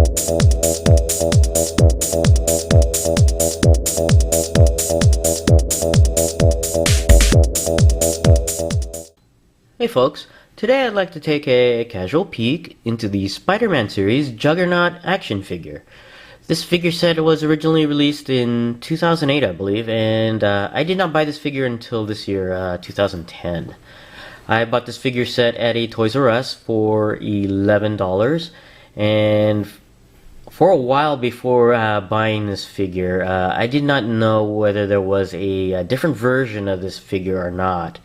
Hey folks, today I'd like to take a casual peek into the Spider-Man series Juggernaut action figure. This figure set was originally released in 2008, I believe, and I did not buy this figure until this year, 2010. I bought this figure set at a Toys R Us for $11, and for a while before buying this figure, I did not know whether there was a different version of this figure or not.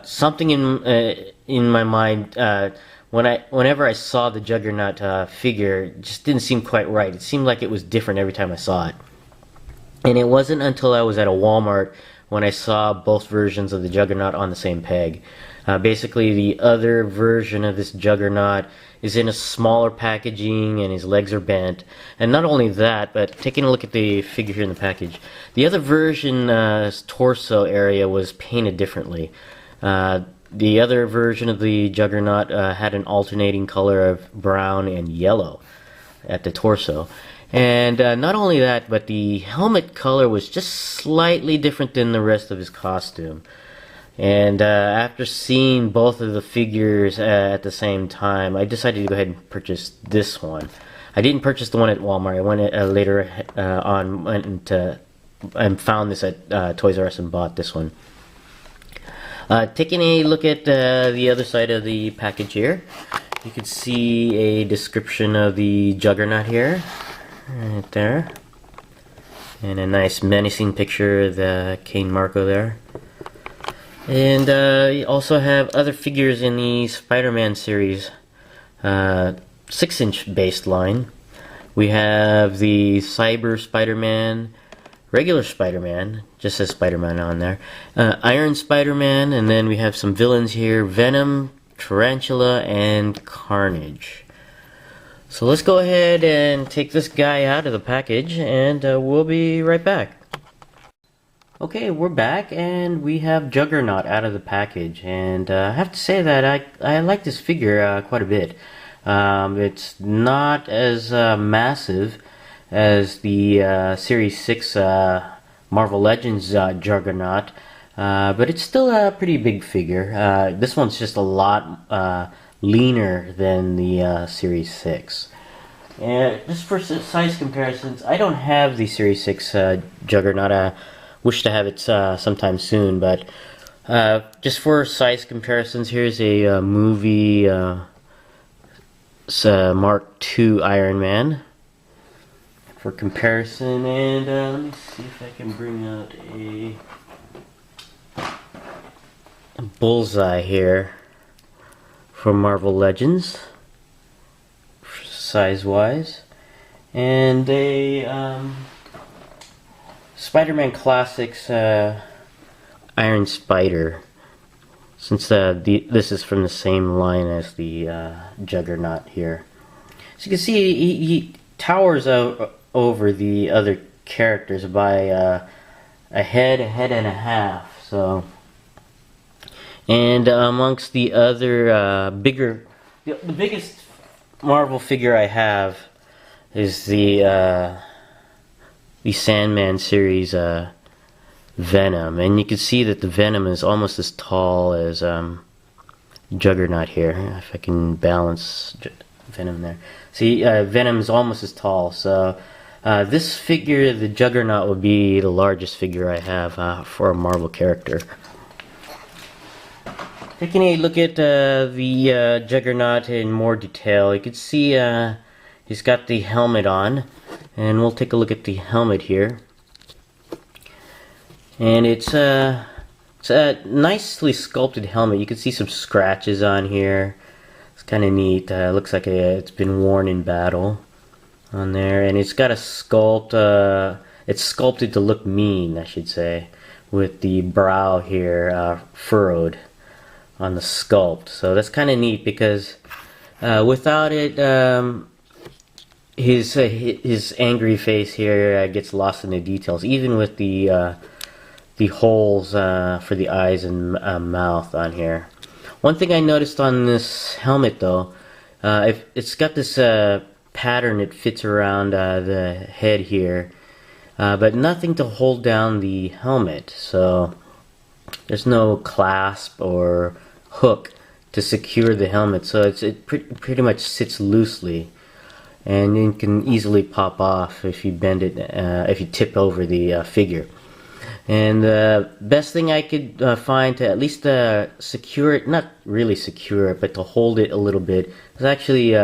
Something in my mind whenever I saw the Juggernaut figure just didn't seem quite right. It seemed like it was different every time I saw it. And it wasn't until I was at a Walmart when I saw both versions of the Juggernaut on the same peg. Basically, the other version of this Juggernaut is in a smaller packaging and his legs are bent. And not only that, but taking a look at the figure here in the package, the other version's torso area was painted differently. The other version of the Juggernaut had an alternating color of brown and yellow at the torso. And not only that, but the helmet color was just slightly different than the rest of his costume. And after seeing both of the figures at the same time, I decided to go ahead and purchase this one. I didn't purchase the one at Walmart. I went later on and found this at Toys R Us and bought this one. Taking a look at the other side of the package here, you can see a description of the Juggernaut here, right there, and a nice menacing picture of the Kane Marco there. And you also have other figures in the Spider-Man series 6-inch based line. We have the Cyber Spider-Man, regular Spider-Man, just says Spider-Man on there, Iron Spider-Man, and then we have some villains here, Venom, Tarantula, and Carnage. So let's go ahead and take this guy out of the package, and we'll be right back. Okay, we're back, and we have Juggernaut out of the package, and I have to say that I like this figure quite a bit. It's not as massive as the Series 6 Marvel Legends Juggernaut, but it's still a pretty big figure. This one's just a lot leaner than the Series 6. And just for size comparisons, I don't have the Series 6 Juggernaut. Wish to have it sometime soon, but just for size comparisons, here's a movie Mark II Iron Man for comparison, and let me see if I can bring out a bullseye here for Marvel Legends, size-wise, and a Spider-Man Classics Iron Spider, since this is from the same line as the Juggernaut here. So you can see he towers over the other characters by a head and a half. So, and amongst the other the biggest Marvel figure I have is the Sandman series Venom, and you can see that the Venom is almost as tall as Juggernaut here. If I can balance Venom there. See, Venom is almost as tall, so this figure, the Juggernaut, would be the largest figure I have for a Marvel character. Taking a look at the Juggernaut in more detail, you can see he's got the helmet on. And we'll take a look at the helmet here. And it's a nicely sculpted helmet. You can see some scratches on here. It's kind of neat. Looks like it's been worn in battle on there. And it's got a sculpt. It's sculpted to look mean, I should say, with the brow here furrowed on the sculpt. So that's kind of neat because without it, his angry face here gets lost in the details, even with the holes for the eyes and mouth on here. One thing I noticed on this helmet, though, it's got this pattern that fits around the head here, but nothing to hold down the helmet. So there's no clasp or hook to secure the helmet, so it pretty much sits loosely, and it can easily pop off if you bend it, if you tip over the figure. And the best thing I could find to at least secure it, not really secure it, but to hold it a little bit, is actually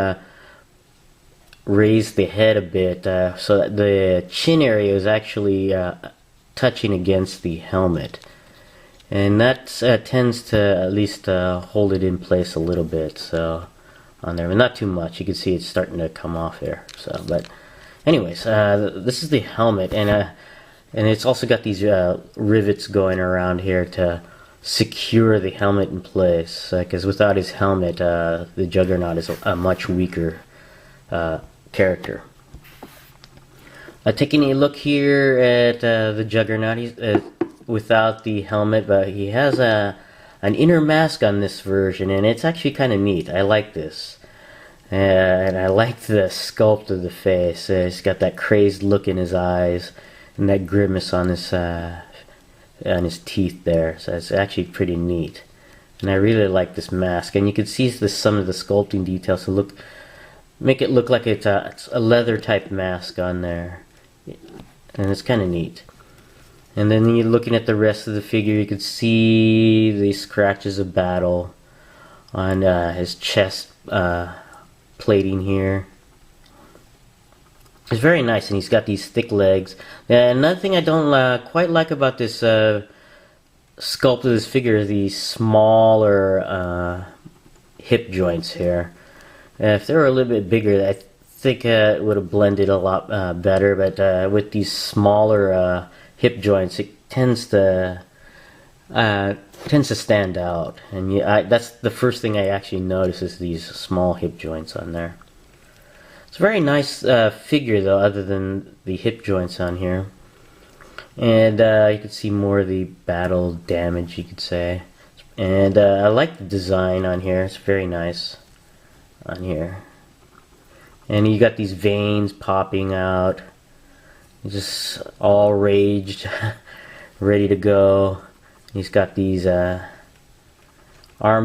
raise the head a bit so that the chin area is actually touching against the helmet. And that tends to at least hold it in place a little bit, so on there, but not too much. You can see it's starting to come off there. So, but anyways, this is the helmet, and it's also got these rivets going around here to secure the helmet in place. Because without his helmet, the Juggernaut is a much weaker character. Taking a look here at the Juggernaut, he's without the helmet, but he has an inner mask on this version, and it's actually kind of neat. I like this, and I like the sculpt of the face. He's got that crazed look in his eyes and that grimace on his teeth there. So it's actually pretty neat, and I really like this mask. And you can see some of the sculpting details to make it look like it's a leather type mask on there, and it's kind of neat. And then you're looking at the rest of the figure, you can see the scratches of battle on his chest plating here. It's very nice, and he's got these thick legs. Another thing I don't quite like about this sculpt of this figure is the smaller hip joints here. If they were a little bit bigger, I think it would have blended a lot better, but with these smaller hip joints, it tends to stand out, and that's the first thing I actually notice is these small hip joints on there. It's a very nice figure though, other than the hip joints on here, and you can see more of the battle damage, you could say. And I like the design on here. It's very nice on here, and you got these veins popping out. Just all raged, ready to go. He's got these arm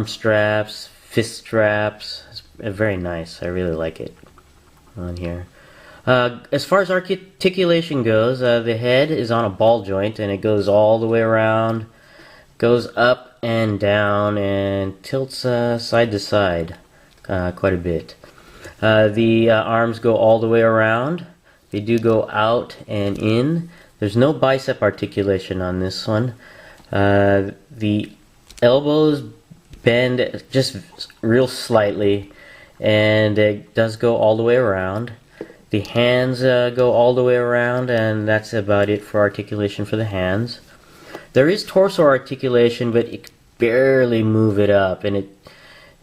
straps, fist straps. It's very nice. I really like it on here. As far as articulation goes, the head is on a ball joint, and it goes all the way around, goes up and down, and tilts side to side quite a bit. The arms go all the way around. They do go out and in. There's no bicep articulation on this one. The elbows bend just real slightly, and it does go all the way around. The hands go all the way around, and that's about it for articulation for the hands. There is torso articulation, but you can barely move it up, and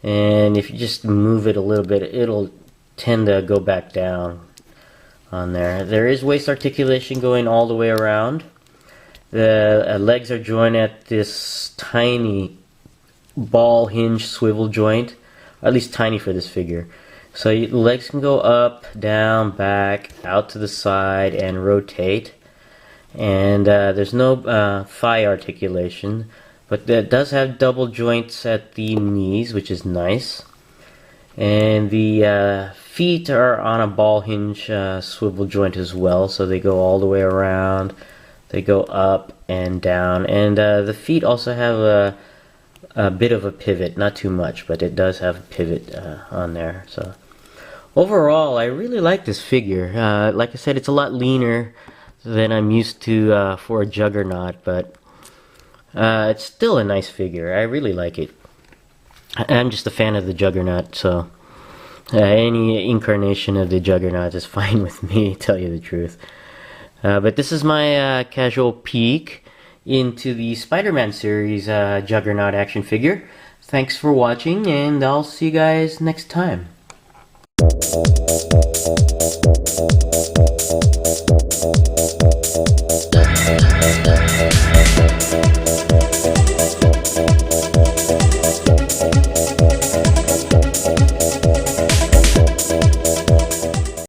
if you just move it a little bit, it'll tend to go back down on there. There is waist articulation going all the way around. The legs are joined at this tiny ball hinge swivel joint, at least tiny for this figure. So the legs can go up, down, back, out to the side, and rotate. And there's no thigh articulation, but it does have double joints at the knees, which is nice. And the feet are on a ball hinge swivel joint as well, so they go all the way around. They go up and down, and the feet also have a bit of a pivot, not too much, but it does have a pivot on there. So overall, I really like this figure. Like I said, it's a lot leaner than I'm used to for a Juggernaut, but it's still a nice figure. I really like it. I'm just a fan of the Juggernaut, so any incarnation of the Juggernaut is fine with me, to tell you the truth. But this is my casual peek into the Spider-Man series Juggernaut action figure. Thanks for watching, and I'll see you guys next time.